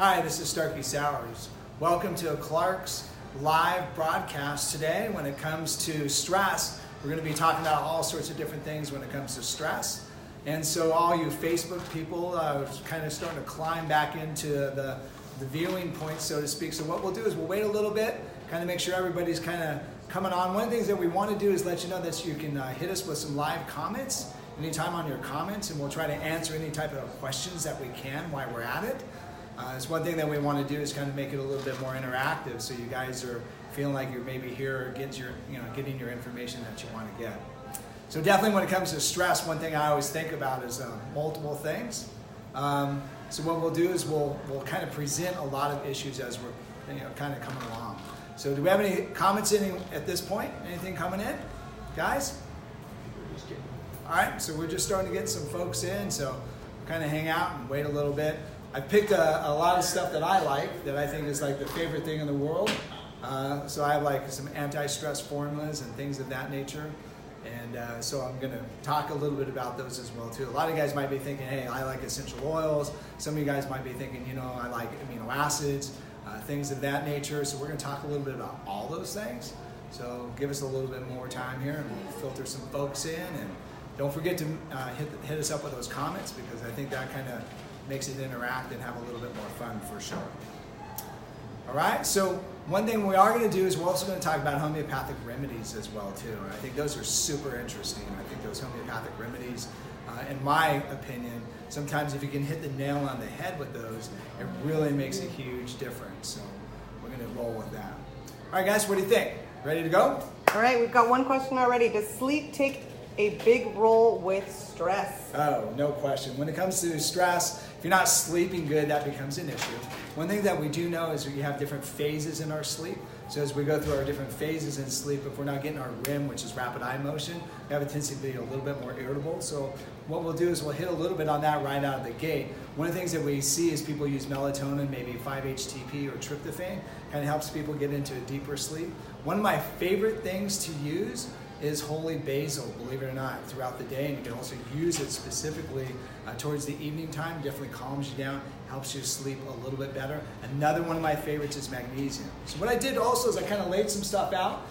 Hi, this is Starkie Sowers. Welcome to Clark's live broadcast today. When it comes to stress, we're going to be talking about all sorts of different things when it comes to stress. And so all you Facebook people are kind of starting to climb back into the viewing point, so to speak. So what we'll do is we'll wait a little bit, kind of make sure everybody's kind of coming on. One of the things that we want to do is let you know that you can hit us with some live comments anytime on your comments, and we'll try to answer any type of questions that we can while we're at it. It's one thing that we want to do is kind of make it a little bit more interactive, so you guys are feeling like you're maybe here or getting your information that you want to get. So definitely when it comes to stress, one thing I always think about is multiple things. So what we'll do is we'll kind of present a lot of issues as we're kind of coming along. So do we have any comments at this point? Anything coming in, guys? All right, so we're just starting to get some folks in, so kind of hang out and wait a little bit. I picked a lot of stuff that I like, that I think is like the favorite thing in the world. So I have like some anti-stress formulas and things of that nature. And so I'm going to talk a little bit about those as well too. A lot of you guys might be thinking, hey, I like essential oils. Some of you guys might be thinking, I like amino acids, things of that nature. So we're going to talk a little bit about all those things. So give us a little bit more time here and we'll filter some folks in. And don't forget to hit us up with those comments, because I think that kind of makes it interact and have a little bit more fun for sure. All right, so one thing we are going to do is we're also going to talk about homeopathic remedies as well too. And I think those are super interesting. I think those homeopathic remedies, in my opinion, sometimes if you can hit the nail on the head with those, it really makes a huge difference. So we're going to roll with that. All right, guys, what do you think? Ready to go? All right, we've got one question already. Does sleep take a big role with stress? Oh, no question. When it comes to stress, if you're not sleeping good, that becomes an issue. One thing that we do know is we have different phases in our sleep. So as we go through our different phases in sleep, if we're not getting our REM, which is rapid eye motion, we have a tendency to be a little bit more irritable. So what we'll do is we'll hit a little bit on that right out of the gate. One of the things that we see is people use melatonin, maybe 5-HTP or tryptophan, kind of helps people get into a deeper sleep. One of my favorite things to use is holy basil, believe it or not, throughout the day. And you can also use it specifically towards the evening time. Definitely calms you down, helps you sleep a little bit better. Another one of my favorites is magnesium. So what I did also is I kind of laid some stuff out.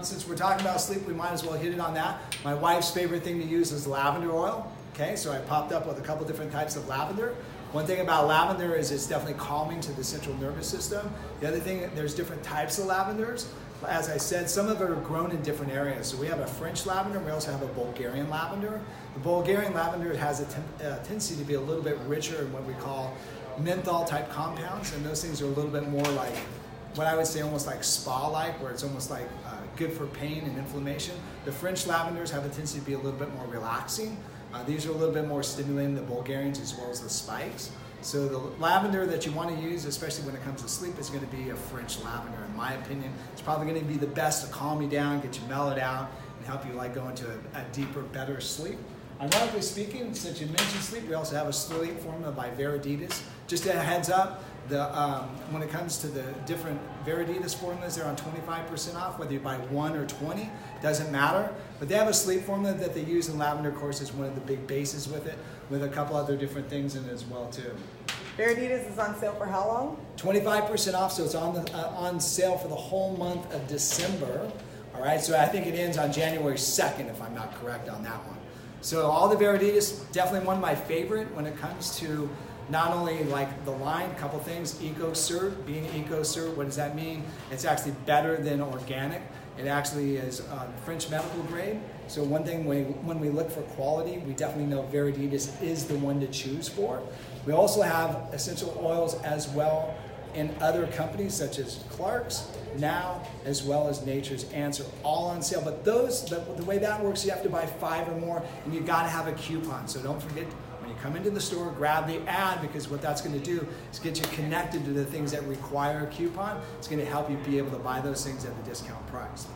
Since we're talking about sleep, we might as well hit it on that. My wife's favorite thing to use is lavender oil. Okay, so I popped up with a couple different types of lavender. One thing about lavender is it's definitely calming to the central nervous system. The other thing, there's different types of lavenders. As I said, some of it are grown in different areas. So we have a French lavender, we also have a Bulgarian lavender. The Bulgarian lavender has a tendency to be a little bit richer in what we call menthol type compounds, and those things are a little bit more like, what I would say almost like spa-like, where it's almost like good for pain and inflammation. The French lavenders have a tendency to be a little bit more relaxing. These are a little bit more stimulating, the Bulgarians as well as the spikes. So the lavender that you want to use, especially when it comes to sleep, is going to be a French lavender. In my opinion, it's probably going to be the best to calm you down, get you mellowed out, and help you go into a deeper, better sleep. Ironically speaking, since you mentioned sleep, we also have a sleep formula by Veriditas. Just a heads up, when it comes to the different Veriditas formulas, they're on 25% off, whether you buy 1 or 20, doesn't matter. But they have a sleep formula that they use in lavender, of course, is one of the big bases with it, with a couple other different things in it as well too. Veriditas is on sale for how long? 25% off, so it's on sale for the whole month of December. All right, so I think it ends on January 2nd, if I'm not correct on that one. So all the Veriditas, definitely one of my favorite when it comes to not only like the line, a couple things, EcoCert, being EcoCert, what does that mean? It's actually better than organic. It actually is French medical grade. So one thing, when we look for quality, we definitely know Veriditas is the one to choose for. We also have essential oils as well in other companies such as Clark's, Now, as well as Nature's Answer, all on sale. But those, the way that works, you have to buy 5 or more, and you got to have a coupon. So don't forget, when you come into the store, grab the ad, because what that's going to do is get you connected to the things that require a coupon. It's going to help you be able to buy those things at the discount price.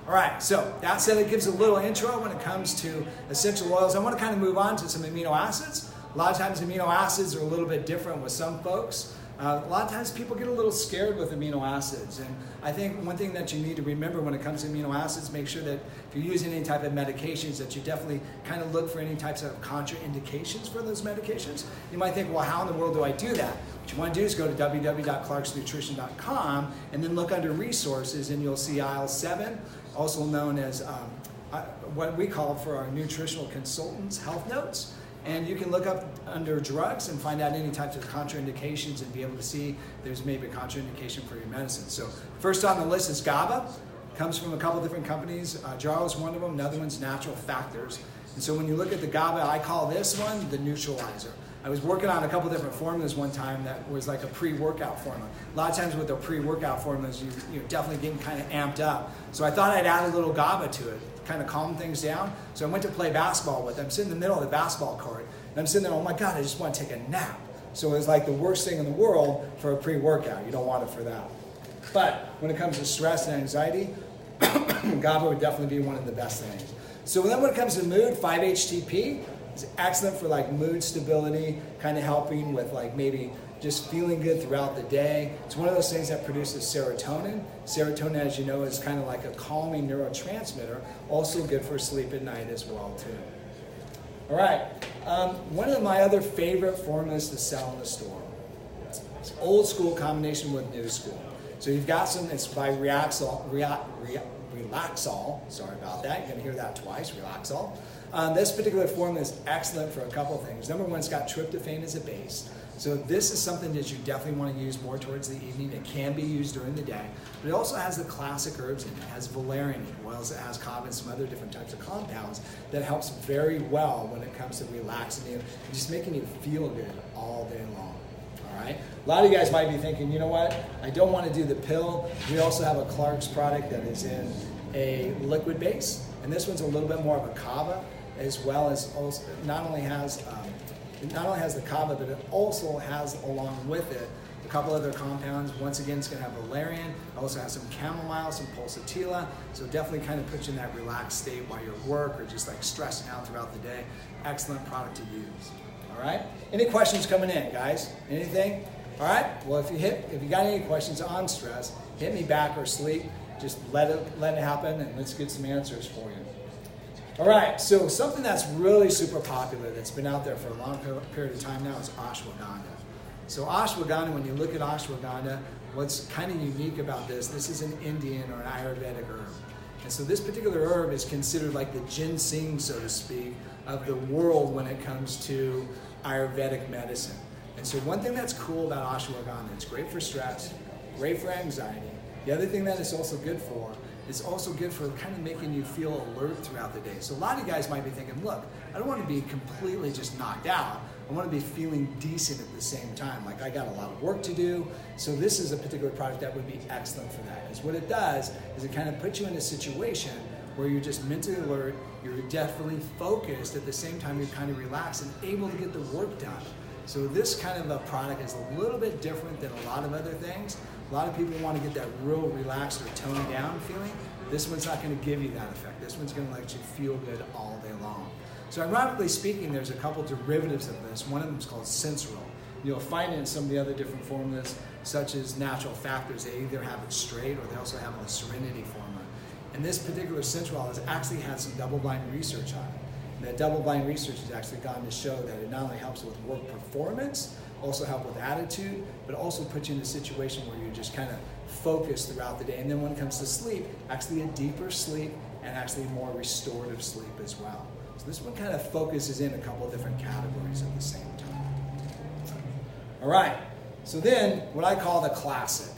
All right, so that said, it gives a little intro when it comes to essential oils. I want to kind of move on to some amino acids. A lot of times amino acids are a little bit different with some folks. A lot of times people get a little scared with amino acids, and I think one thing that you need to remember when it comes to amino acids, make sure that if you're using any type of medications, that you definitely kind of look for any types of contraindications for those medications. You might think, well, how in the world do I do that? What What you want to do is go to www.clarksnutrition.com and then look under resources, and you'll see aisle 7, also known as what we call for our nutritional consultants health notes. And you can look up under drugs and find out any types of contraindications and be able to see there's maybe a contraindication for your medicine. So first on the list is GABA. Comes from a couple different companies. Jarl is one of them. Another one's Natural Factors. And so when you look at the GABA, I call this one the neutralizer. I was working on a couple different formulas one time that was like a pre-workout formula. A lot of times with the pre-workout formulas, you're definitely getting kind of amped up. So I thought I'd add a little GABA to it, kind of calm things down. So I went to play basketball with them. I'm sitting in the middle of the basketball court, and I'm sitting there, oh my God, I just want to take a nap. So it was like the worst thing in the world for a pre-workout. You don't want it for that. But when it comes to stress and anxiety, GABA would definitely be one of the best things. So then when it comes to mood, 5-HTP is excellent for like mood stability, kind of helping with like maybe just feeling good throughout the day. It's one of those things that produces serotonin. Serotonin, as you know, is kind of like a calming neurotransmitter, also good for sleep at night as well too. All right, one of my other favorite formulas to sell in the store. It's old school combination with new school. So you've got some, it's by Relaxol, sorry about that, you're gonna hear that twice, Relaxol. This particular formula is excellent for a couple of things. Number one, it's got tryptophan as a base. So this is something that you definitely want to use more towards the evening. It can be used during the day, but it also has the classic herbs in it. It has valerian in it, as well as it has kava and some other different types of compounds that helps very well when it comes to relaxing you and just making you feel good all day long. All right. A lot of you guys might be thinking, you know what? I don't want to do the pill. We also have a Clark's product that is in a liquid base, and this one's a little bit more of a kava, as well as also not only has the kava, but it also has along with it a couple other compounds. Once again, it's going to have valerian. It also has some chamomile, some pulsatilla. So definitely kind of puts you in that relaxed state while you're at work or just like stressing out throughout the day. Excellent product to use. All right. Any questions coming in, guys? Anything? All right. Well, if you got any questions on stress, hit me back or sleep. Just let it happen, and let's get some answers for you. All right, so something that's really super popular that's been out there for a long period of time now is ashwagandha. So ashwagandha, when you look at ashwagandha, what's kind of unique about this is an Indian or an Ayurvedic herb. And so this particular herb is considered like the ginseng, so to speak, of the world when it comes to Ayurvedic medicine. And so one thing that's cool about ashwagandha, it's great for stress, great for anxiety. The other thing that it's also good for, it's also good for kind of making you feel alert throughout the day. So a lot of you guys might be thinking, look, I don't want to be completely just knocked out. I want to be feeling decent at the same time. Like I got a lot of work to do. So this is a particular product that would be excellent for that. Because what it does is it kind of puts you in a situation where you're just mentally alert, you're definitely focused, at the same time you're kind of relaxed and able to get the work done. So this kind of a product is a little bit different than a lot of other things. A lot of people want to get that real relaxed or toned down feeling. This one's not going to give you that effect. This one's going to let you feel good all day long. So ironically speaking, there's a couple derivatives of this. One of them is called Sensoril. You'll find it in some of the other different formulas, such as Natural Factors. They either have it straight or they also have the Serenity formula. And this particular Sensoril has actually had some double-blind research on it. And that double-blind research has actually gone to show that it not only helps with work performance, also help with attitude, but also put you in a situation where you're just kind of focused throughout the day. And then when it comes to sleep, actually a deeper sleep and actually more restorative sleep as well. So this one kind of focuses in a couple of different categories at the same time. All right, so then what I call the classic.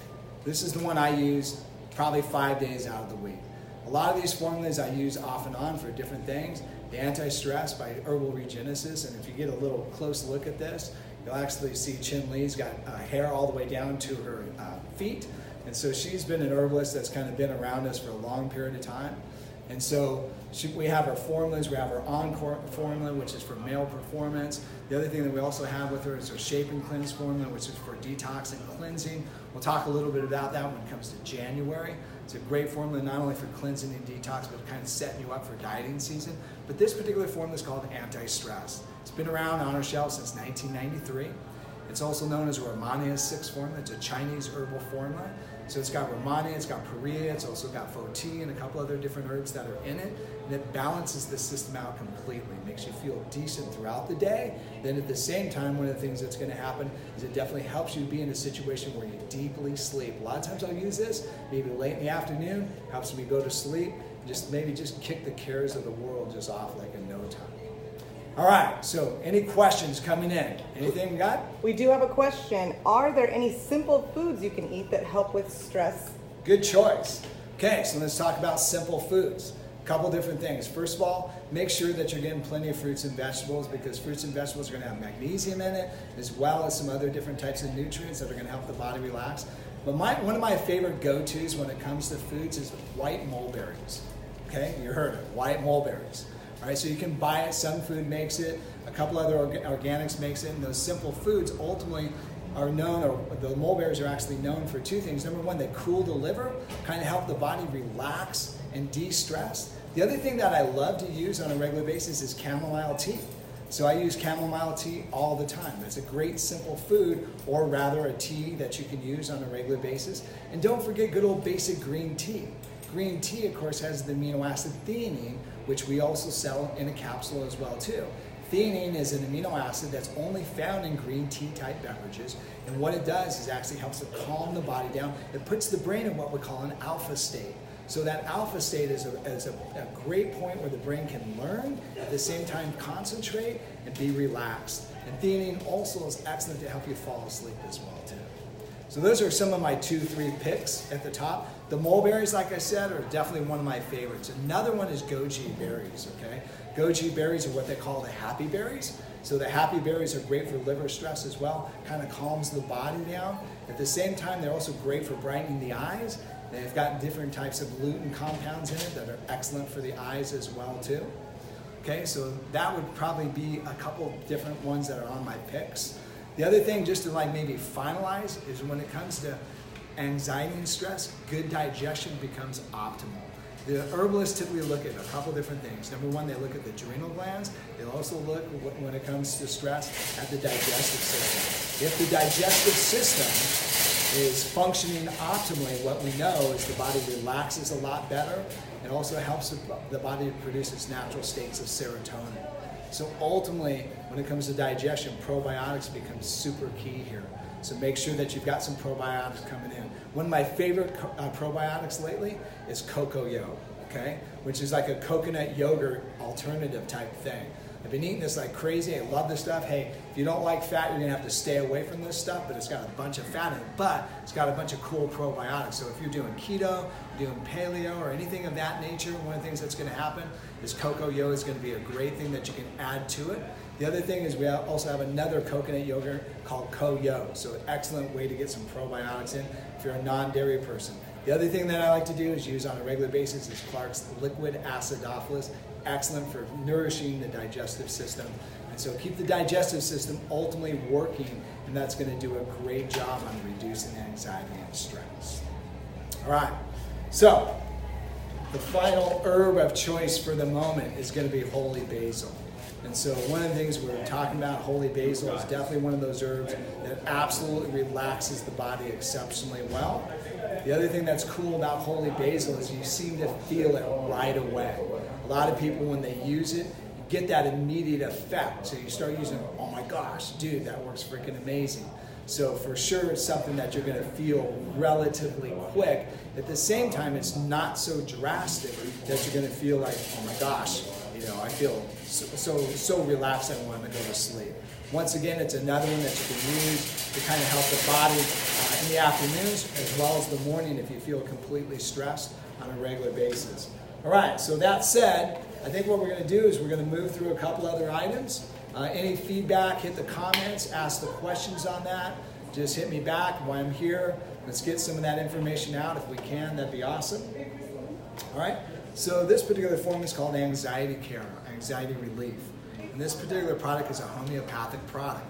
This is the one I use probably 5 days out of the week. A lot of these formulas I use off and on for different things. The Anti-Stress by Herbal Regenesis, and if you get a little close look at this, you'll actually see Chin Lee's got hair all the way down to her feet. And so she's been an herbalist that's kind of been around us for a long period of time. And so we have our formulas. We have our Encore formula, which is for male performance. The other thing that we also have with her is our Shape and Cleanse formula, which is for detox and cleansing. We'll talk a little bit about that when it comes to January. It's a great formula not only for cleansing and detox, but kind of setting you up for dieting season. But this particular formula is called Anti-Stress. It's been around on our shelf since 1993. It's also known as Romania's 6 formula. It's a Chinese herbal formula. So it's got romani, it's got paria, it's also got foti and a couple other different herbs that are in it. And it balances the system out completely, makes you feel decent throughout the day. Then at the same time, one of the things that's going to happen is it definitely helps you be in a situation where you deeply sleep. A lot of times I'll use this, maybe late in the afternoon, helps me go to sleep, maybe just kick the cares of the world just off like in no time. All right, so any questions coming in? Anything we got? We do have a question. Are there any simple foods you can eat that help with stress? Good choice. Okay, so let's talk about simple foods. A couple different things. First of all, make sure that you're getting plenty of fruits and vegetables, because fruits and vegetables are going to have magnesium in it, as well as some other different types of nutrients that are going to help the body relax. But one of my favorite go-tos when it comes to foods is white mulberries. Okay, you heard it, white mulberries. All right, so you can buy it, Some Food makes it, a couple other organics makes it, and those simple foods ultimately are known, or the mulberries are actually known for two things. Number one, they cool the liver, kind of help the body relax and de-stress. The other thing that I love to use on a regular basis is chamomile tea. So I use chamomile tea all the time. It's a great simple food, or rather a tea that you can use on a regular basis. And don't forget good old basic green tea. Green tea, of course, has the amino acid theanine, which we also sell in a capsule as well too. Theanine is an amino acid that's only found in green tea type beverages, and what it does is actually helps to calm the body down. It puts the brain in what we call an alpha state. So that alpha state is a great point where the brain can learn, at the same time concentrate and be relaxed. And theanine also is excellent to help you fall asleep as well too. So those are some of my 2-3 picks at the top. The mulberries, like I said, are definitely one of my favorites. Another one is goji berries, okay? Goji berries are what they call the happy berries. So the happy berries are great for liver stress as well, kind of calms the body down. At the same time, they're also great for brightening the eyes. They've got different types of lutein compounds in it that are excellent for the eyes as well too. Okay, so that would probably be a couple different ones that are on my picks. The other thing, just to like maybe finalize, is when it comes to anxiety and stress, good digestion becomes optimal. The herbalists typically look at a couple different things. Number one, they look at the adrenal glands. They'll also look, when it comes to stress, at the digestive system. If the digestive system is functioning optimally, what we know is the body relaxes a lot better. It also helps the body to produce its natural states of serotonin. So ultimately, when it comes to digestion, probiotics become super key here. So make sure that you've got some probiotics coming in. One of my favorite probiotics lately is Coco Yo, okay? Which is like a coconut yogurt alternative type thing. I've been eating this like crazy. I love this stuff. Hey, if you don't like fat, you're gonna have to stay away from this stuff, but it's got a bunch of fat in it, but it's got a bunch of cool probiotics. So if you're doing keto, you're doing paleo, or anything of that nature, one of the things that's gonna happen is Coco Yo is gonna be a great thing that you can add to it. The other thing is we also have another coconut yogurt called Ko-Yo. So an excellent way to get some probiotics in if you're a non-dairy person. The other thing that I like to do is use on a regular basis is Clark's liquid acidophilus. Excellent for nourishing the digestive system. And so keep the digestive system ultimately working, and that's going to do a great job on reducing anxiety and stress. All right, so the final herb of choice for the moment is going to be holy basil. And so one of the things we're talking about, holy basil, is definitely one of those herbs that absolutely relaxes the body exceptionally well. The other thing that's cool about holy basil is you seem to feel it right away. A lot of people, when they use it, you get that immediate effect. So you start using it, oh my gosh, dude, that works freaking amazing. So for sure, it's something that you're going to feel relatively quick. At the same time, it's not so drastic that you're going to feel like, oh my gosh, I feel so relaxed I want to go to sleep. Once again, it's another one that you can use to kind of help the body in the afternoons as well as the morning if you feel completely stressed on a regular basis. All right, so that said, I think what we're going to do is we're going to move through a couple other items. Any feedback, hit the comments, ask the questions on that. Just hit me back while I'm here. Let's get some of that information out if we can. That'd be awesome. All right. So this particular form is called Anxiety Care, Anxiety Relief. And this particular product is a homeopathic product.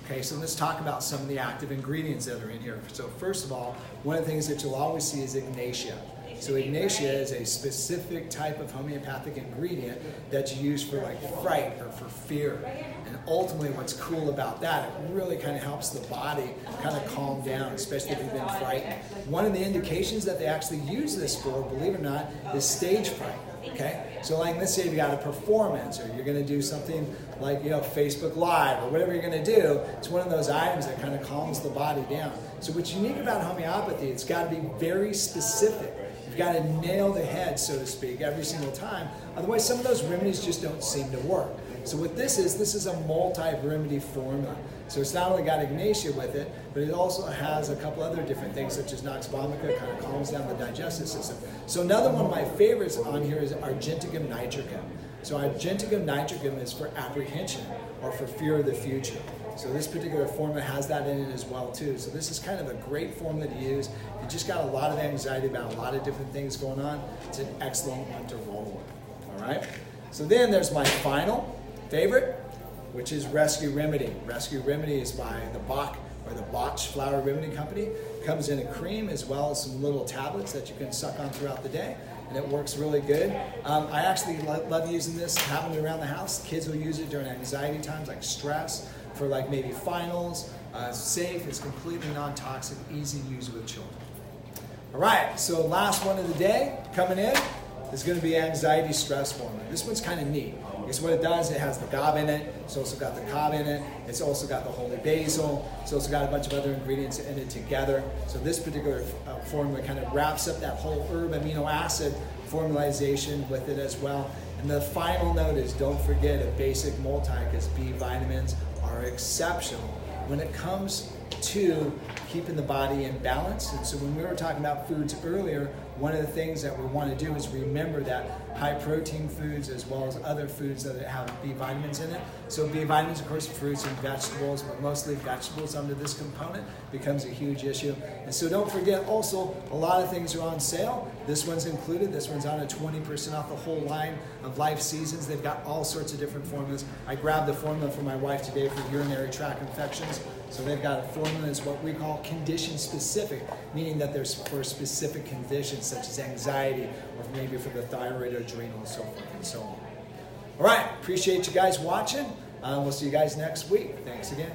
Okay, so let's talk about some of the active ingredients that are in here. So first of all, one of the things that you'll always see is Ignatia. So Ignatia is a specific type of homeopathic ingredient that's used for like fright or for fear. And ultimately what's cool about that, it really kind of helps the body kind of calm down, especially if you've been frightened. One of the indications that they actually use this for, believe it or not, is stage fright. Okay, so like let's say you got a performance or you're going to do something like Facebook Live or whatever you're going to do. It's one of those items that kind of calms the body down. So what's unique about homeopathy, it's got to be very specific. You've got to nail the head, so to speak, every single time. Otherwise, some of those remedies just don't seem to work. So what this is a multi-remedy formula. So it's not only got Ignatia with it, but it also has a couple other different things such as Nox vomica, kind of calms down the digestive system. So another one of my favorites on here is Argenticum nitricum. So Argenticum nitricum is for apprehension or for fear of the future. So this particular formula has that in it as well too. So this is kind of a great formula to use. If you just got a lot of anxiety about a lot of different things going on, it's an excellent one to roll with. All right. So then there's my final favorite, which is Rescue Remedy. Rescue Remedy is by the Bach or the Botch Flower Remedy Company. Comes in a cream as well as some little tablets that you can suck on throughout the day, and it works really good. I actually love using this, having it around the house. Kids will use it during anxiety times like stress, for like maybe finals. It's safe, it's completely non-toxic, easy to use with children. All right, so last one of the day coming in is going to be anxiety stress formula. This one's kind of neat. Because what it does, it has the GABA in it, it's also got the CABA in it, it's also got the holy basil, it's also got a bunch of other ingredients in it together. So this particular formula kind of wraps up that whole herb amino acid formalization with it as well. And the final note is don't forget a basic multi, because B vitamins are exceptional when it comes to keeping the body in balance. And so when we were talking about foods earlier, one of the things that we want to do is remember that high protein foods as well as other foods that have B vitamins in it. So B vitamins, of course, fruits and vegetables, but mostly vegetables under this component becomes a huge issue. And so don't forget also, a lot of things are on sale. This one's included. This one's on at 20% off the whole line of Life Seasons. They've got all sorts of different formulas. I grabbed the formula for my wife today for urinary tract infections. So they've got a formula that's what we call condition specific, meaning that there's for specific conditions such as anxiety or maybe for the thyroid or adrenal and so forth and so on. All right, appreciate you guys watching. We'll see you guys next week. Thanks again.